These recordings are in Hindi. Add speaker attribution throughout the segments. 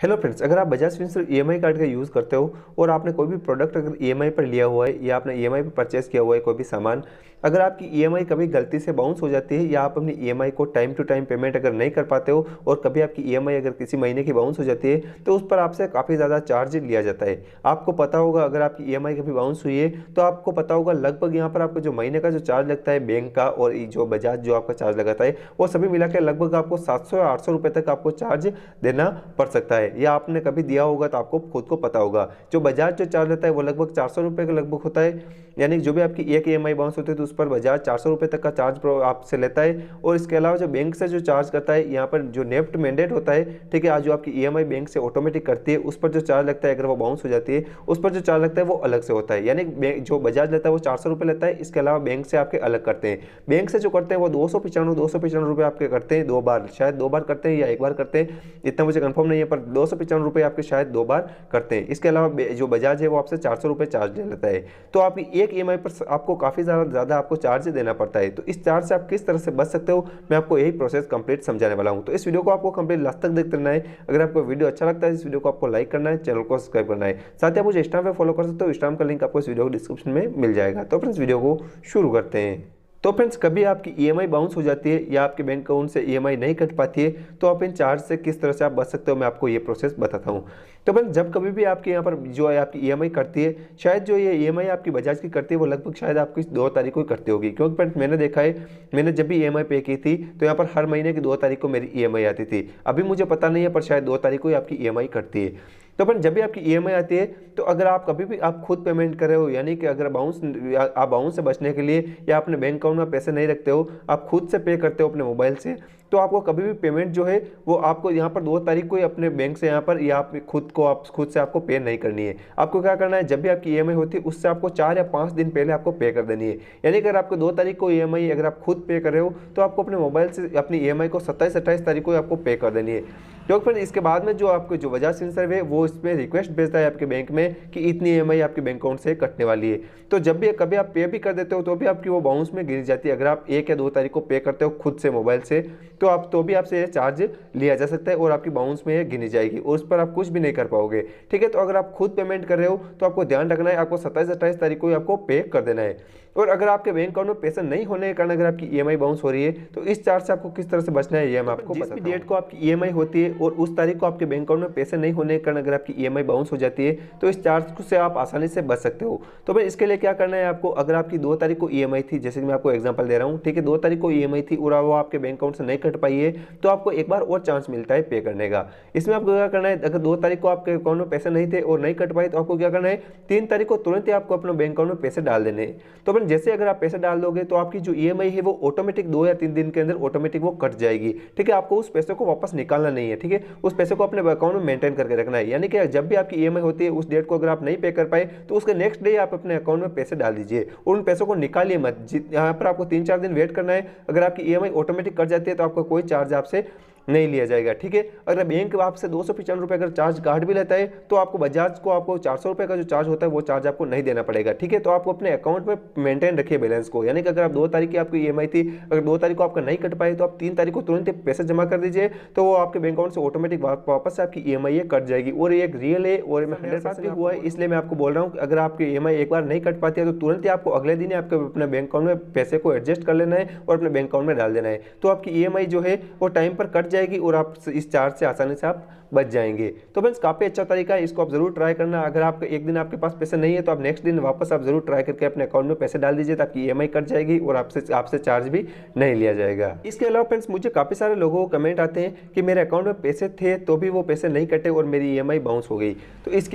Speaker 1: हेलो फ्रेंड्स, अगर आप बजाज फिंसर्व ईएमआई कार्ड का यूज़ करते हो और आपने कोई भी प्रोडक्ट अगर ईएमआई पर लिया हुआ है या आपने ईएमआई पर परचेस किया हुआ है कोई भी सामान, अगर आपकी ईएमआई कभी गलती से बाउंस हो जाती है या आप अपनी ईएमआई को टाइम टू टाइम पेमेंट अगर नहीं कर पाते हो और कभी आपकी ईएमआई अगर किसी महीने की बाउंस हो जाती है तो उस पर आपसे काफ़ी ज़्यादा चार्ज लिया जाता है। आपको पता होगा अगर आपकी ईएमआई कभी बाउंस हुई है तो आपको पता होगा लगभग यहाँ पर आपको जो महीने का जो चार्ज लगता है बैंक का और जो बजाज जो आपका चार्ज लगाता है वो सभी मिला के लगभग आपको 700 या 800 रुपये तक आपको चार्ज देना पड़ सकता है। या आपने कभी दिया होगा तो आपको खुद को पता होगा। जो बजाज जो चार्ज लेता है वो लगभग 400 रुपये का लगभग होता है, यानी जो भी आपकी एक ईएमआई बाउंस होती है तो उस पर बजाज 400 रुपये तक का चार्ज आपसे लेता है। और इसके अलावा जो बैंक से जो चार्ज करता है यहाँ पर जो नेफ्ट मैंडेट होता है, ठीक है, आज जो आपकी ईएमआई बैंक से ऑटोमेटिक करती है उस पर जो चार्ज लगता है अगर वो बाउंस हो जाती है उस पर जो चार्ज लगता है वो अलग से होता है। यानी जो बजाज लेता है वो 400 रुपये लेता है, इसके अलावा बैंक से आपके अलग करते हैं। बैंक से जो करते हैं वो 295 रुपये आपके करते हैं, 2 बार, शायद 2 बार करते हैं या 1 बार करते हैं, इतना मुझे कंफर्म नहीं है, पर 295 रुपये आपके शायद 2 बार करते हैं। इसके अलावा जो बजाज है वो आपसे 400 रुपये चार्ज ले लेता है। तो आपकी एक ईएमआई पर आपको काफ़ी ज़्यादा आपको चार्ज देना पड़ता है। तो इस चार्ज से आप किस तरह से बच सकते हो मैं आपको यही प्रोसेस कंप्लीट समझाने वाला हूँ। तो इस वीडियो को आपको कंप्लीट लास्ट तक देखते रहना है। अगर आपको वीडियो अच्छा लगता है इस वीडियो को आपको लाइक करना है, चैनल को सब्सक्राइब करना है। साथ ही आप मुझे इंस्टाग्राम पे फॉलो कर सकते हो, इंस्टाग्राम का लिंक आपको इस वीडियो को डिस्क्रिप्शन में मिल जाएगा। तो फ्रेंड्स वीडियो को शुरू करते हैं। तो फ्रेंड्स कभी आपकी ईएमआई बाउंस हो जाती है या आपके बैंक अकाउंट से ईएमआई नहीं कट पाती है तो आप इन चार्ज से किस तरह से आप बच सकते हो मैं आपको ये प्रोसेस बताता हूँ। तो फ्रेंड्स जब कभी भी आपके यहाँ पर जो है आपकी ईएमआई करती है, शायद जो ये ईएमआई आपकी बजाज की करती है वो लगभग शायद आपकी 2 तारीख को ही करती होगी, क्योंकि फ्रेंड्स मैंने देखा है, मैंने जब भी ईएमआई पे की थी तो यहाँ पर हर महीने की 2 तारीख को मेरी ईएमआई आती थी। अभी मुझे पता नहीं है पर शायद 2 तारीख को ही आपकी ईएमआई कटती है। तो फ्रेंड जब भी आपकी ईएमआई आती है तो अगर आप कभी भी आप खुद पेमेंट कर रहे हो, यानी कि अगर आप बाउंस से बचने के लिए या अपने बैंक अकाउंट में पैसे नहीं रखते हो, आप खुद से पे करते हो अपने मोबाइल से, तो आपको कभी भी पेमेंट जो है वो आपको यहाँ पर 2 तारीख को ही अपने बैंक से यहाँ पर या आप खुद से आपको पे नहीं करनी है। आपको क्या करना है, जब भी आपकी ईएमआई होती है उससे आपको 4 या 5 दिन पहले आपको पे कर देनी है। यानी अगर आपको 2 तारीख को ईएमआई अगर आप खुद पे कर रहे हो तो आपको अपने मोबाइल से अपनी ईएमआई को 27-28 तारीख को आपको पे कर देनी है। क्योंकि फिर इसके बाद में जो आपको जो बजाज फिंसर्व है वो इसमें रिक्वेस्ट भेजता है आपके बैंक में कि इतनी ईएमआई आपके बैंक अकाउंट से कटने वाली है। तो जब भी कभी आप पे भी कर देते हो तो भी आपकी वो बाउंस में गिर जाती है। अगर आप 1 या 2 तारीख को पे करते हो खुद से मोबाइल से तो भी आपसे ये चार्ज लिया जा सकता है और आपकी बाउंस में ये गिनी जाएगी और उस पर आप कुछ भी नहीं कर पाओगे। ठीक है, तो अगर आप खुद पेमेंट कर रहे हो तो आपको ध्यान रखना है, आपको 27-28 तारीख को ही आपको पे कर देना है। और अगर आपके बैंक अकाउंट में पैसा नहीं होने के कारण अगर आपकी ईएमआई बाउंस हो रही है तो इस चार्ज से आपको किस तरह से बचना है ये मैं आपको बताता हूं। जिस भी डेट को आपकी ईएमआई होती है और उस तारीख को आपके बैंक अकाउंट में पैसे नहीं होने के कारण अगर आपकी ईएमआई बाउंस हो जाती है तो इस चार्ज से आप आसानी से बच सकते हो। तो भाई इसके लिए क्या करना है आपको, अगर आपकी 2 तारीख को ईएमआई थी, जैसे कि मैं आपको एग्जांपल दे रहा हूँ, ठीक है, 2 तारीख को ईएमआई थी और वो आपके बैंक अकाउंट से नहीं कट पाई है तो आपको एक बार और चांस मिलता है पे करने का। इसमें आपको क्या करना है, अगर 2 तारीख को आपके अकाउंट में पैसे नहीं थे और नहीं कट पाए तो आपको क्या करना है, 3 तारीख को तुरंत ही आपको अपने बैंक अकाउंट में पैसे डाल देने। तो फिर जैसे अगर आप पैसे डाल दोगे तो आपकी जो ईएमआई है वो ऑटोमेटिक 2 या 3 दिन के अंदर ऑटोमेटिक वो कट जाएगी। ठीक है, आपको उस पैसे को वापस निकालना नहीं है। ठीक है, उस पैसे को अपने अकाउंट में मेंटेन करके रखना है। यानी कि जब भी आपकी ईएमआई होती है उस डेट को अगर आप नहीं पे कर पाए तो उसके नेक्स्ट डे आप अपने अकाउंट में पैसे डाल दीजिए और उन पैसों को निकालिए मत। यहाँ पर आपको 3-4 दिन वेट करना है। अगर आपकी ईएमआई ऑटोमेटिक कट जाती है तो आपका कोई चार्ज आपसे नहीं लिया जाएगा। ठीक है, अगर बैंक आपसे 295 रुपये अगर चार्ज काट भी लेता है तो आपको बजाज को आपको 400 रुपये का जो चार्ज होता है वो चार्ज आपको नहीं देना पड़ेगा। ठीक है, तो आपको अपने अकाउंट में मेंटेन रखिए बैलेंस को। यानी कि अगर आप 2 तारीख की आपकी ईएमआई थी, अगर 2 तारीख को आपका नहीं कट पाए तो आप 3 तारीख को तुरंत पैसे जमा कर दीजिए तो वो आपके बैंक अकाउंट से ऑटोमेटिक वापस से आपकी ईएमआई कट जाएगी। और ये एक रियल है और 100% हुआ है, इसलिए मैं आपको बोल रहा हूँ अगर आपकी ईएमआई एक बार नहीं कट पाती है तो तुरंत ही आपको अगले दिन आपके अपने बैंक अकाउंट में पैसे को एडजस्ट कर लेना है और अपने बैंक अकाउंट में डाल देना है। तो आपकी ईएमआई जो है वो टाइम पर कट जाएगी और आप इस चार्ज से आसानी से आप बच जाएंगे। तो फ्रेंड्स काफ़ी अच्छा तरीका है, इसको आप जरूर ट्राई करना। अगर आप एक दिन आपके पास पैसे नहीं है तो आप नेक्स्ट दिन वापस आप जरूर ट्राई करके अपने अकाउंट में पैसे डाल दीजिए ताकि ईएमआई कट जाएगी और आपसे चार्ज भी नहीं लिया जाएगा। इसके अलावा फ्रेंड्स मुझे काफ़ी सारे लोगों को कमेंट आते हैं कि मेरे अकाउंट में पैसे थे तो भी वो पैसे नहीं कटे और मेरी ईएमआई बाउंस हो गई। तो इस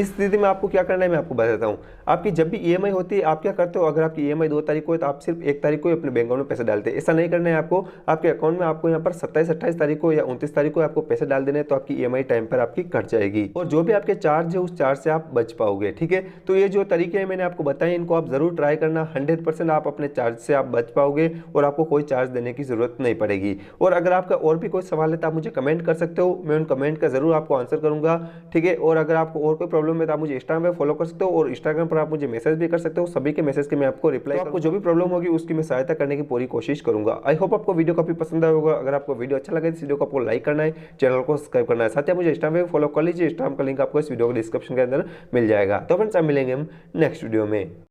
Speaker 1: स्थिति में आपको क्या करना है मैं आपको बताता हूँ। आपकी जब भी ईएमआई होती है आप क्या करते हो, अगर आपकी ईएमआई 2 तारीख को है तो आप सिर्फ 1 तारीख को अपने बैंक अकाउंट में पैसे डालते हैं। ऐसा नहीं करना है आपको, आपके अकाउंट में आपको यहाँ पर 27-28 तारीख को या 29 तारीख को आपको पैसे डाल देने तो आपकी ईएमआई टाइम पर आपकी कट जाएगी और जो भी आपके चार्ज है उस चार्ज से आप बच पाओगे। ठीक है, तो ये जो तरीके हैं मैंने आपको बताए इनको आप जरूर ट्राई करना। 100% आप अपने चार्ज से आप बच पाओगे और आपको कोई चार्ज देने की जरूरत नहीं पड़ेगी। और अगर आपका और भी कोई सवाल है तो आप मुझे कमेंट कर सकते हो, मैं उन कमेंट का जरूर आपको आंसर करूंगा। ठीक है, और अगर आपको और कोई प्रॉब्लम है तो आप मुझे इंस्टाग्राम पर फॉलो कर सकते हो और इंस्टाग्राम पर आप मुझे मैसेज भी कर सकते हो। सभी के मैसेज के मैं आपको रिप्लाई, आपको जो भी प्रॉब्लम होगी उसकी मैं सहायता करने की पूरी कोशिश करूंगा। आई होप आपको वीडियो काफी पसंद आया होगा। अगर आपको वीडियो अच्छा लगे लगे तो इस वीडियो को आपको लाइक करना है, चैनल को सब्सक्राइब करना है, साथ ही मुझे इंस्टाग्राम पे फॉलो कर लीजिए। इंस्टाग्राम का लिंक आपको इस वीडियो के डिस्क्रिप्शन के अंदर मिल जाएगा। तो फ्रेंड्स, अब मिलेंगे हम नेक्स्ट वीडियो में।